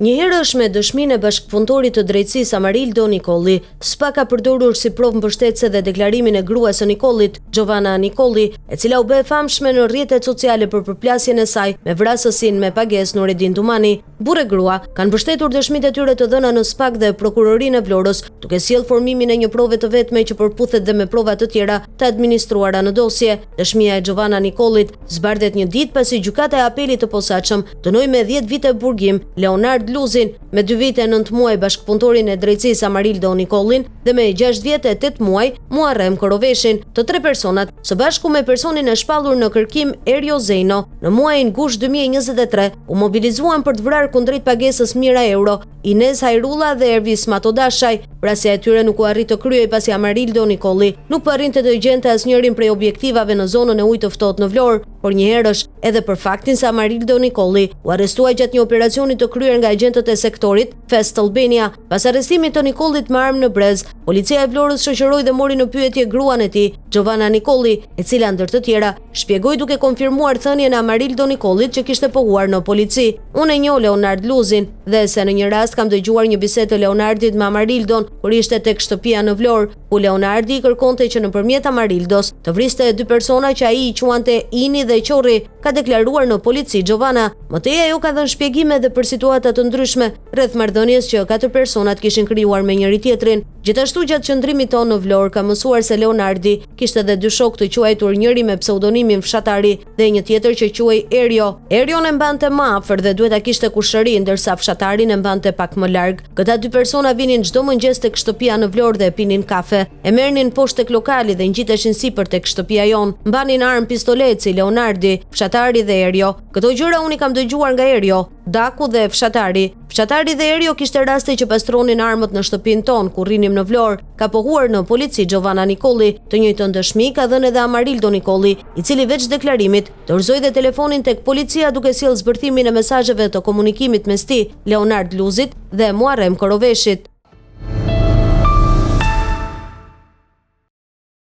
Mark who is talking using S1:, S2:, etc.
S1: Njëherësh me dëshminë e bashkëpunëtorit të drejtësisë Amarildo Nikolli, SPA ka përdorur si provë mbështetëse dhe deklarimin e gruas së Nikollit, Giovanna Nikolli, e cila u bë e famshme në rrjetet sociale për përplasjen e saj me vrasësinë me pagesë Nureddin Dumani. Burrë grua kanë mbështetur dëshmitë e tyre të dhëna në SPAK dhe prokurorinë e Vlorës, duke sjellë formimin e një prove të vetme që përputhet dhe me prova të tjera të administruara në dosje. Dëshmia e Giovanna Nikollit zbardhet një ditë pasi gjykata e apelit të posaçëm dënoi me 10 vite burgim Leonard Luzin, me 2 vite 9 muaj bashkëpunëtorin e drejtësisë Amarildo Nikollin dhe me 6 vite 8 muaj Muharrem Koroveshin. Të tre personat, së bashku me personin e shpallur në kërkim Erjo Zeno, në muajin gusht 2023 u mobilizuan për të vrarë kundrejt pagesës mijëra euro Inez Hajrulla dhe Ervis Matodashaj. Vrasja e tyre nuk u arrit të kryej pasi Amarildo Nikolli nuk po arrinte të gjente asnjërin prej objektivave në zonën e ujit të ftohtë në Vlorë, por njëherësh edhe për faktin se Amarildo Nikolli u arrestua gjatë një operacioni të kryer nga agentët e sektorit Fest Albania. Pas arrestimit të Nikollit me armë në brez, policia e Vlorës shoqëroi dhe mori në pyetje gruan e tij, Giovanna Nikolli, e cila ndër të tjera shpjegoi duke konfirmuar thënien e Amarildo Nikollit që kishte pohuar në polici. Unë e njoh Leonard Luzin dhe se në një rast kam dëgjuar një bisedë të Leonardit me Amarildon kur ishte tek shtëpia në Vlorë, ku Leonardi i kërkonte që nëpërmjet Amarildos të vriste 2 persona që ai i quante Ini dhe Qorri, ka deklaruar në polici Giovanna. Më tej ajo ka dhënë shpjegime edhe për situata të ndryshme rreth marrëdhënies që 4 personat kishin krijuar me njëri tjetrin. Gjithashtu gjatë qëndrimit tonë në Vlorë ka mësuar se Leonardi kishte edhe 2 shok të quajtur, njëri me pseudonimin Fshatari dhe një tjetër që quhej Erjo. Erion e mbante më afër dhe duhet ta kishte kushëri, ndërsa Fshatarin e mbante pak më larg. Këta 2 persona vinin çdo mëngjes tek shtëpia në Vlorë dhe pinin kafe. E merrnin poshtë tek lokali dhe ngjiteshin sipër tek shtëpia jon. Mbanin armë pistolet si Leonardi, Fshatari dhe Erjo. Këto gjëra unë i kam dëgjuar nga Erjo, Daku dhe Fshatari. Fshatari dhe Erjo kishte raste që pastronin armët në shtëpinë tonë kur rrinim në Vlorë. Ka pohuar në polici Giovanna Nikolli. Të njëjtën dëshmi ka dhënë edhe Amarildo Nikolli, i cili veç deklarimit dorëzoi dhe telefonin tek policia duke sjellë zbërthimin e mesazheve të komunikimit mes tij, Leonard Luzit dhe Muharrem Koroveshit.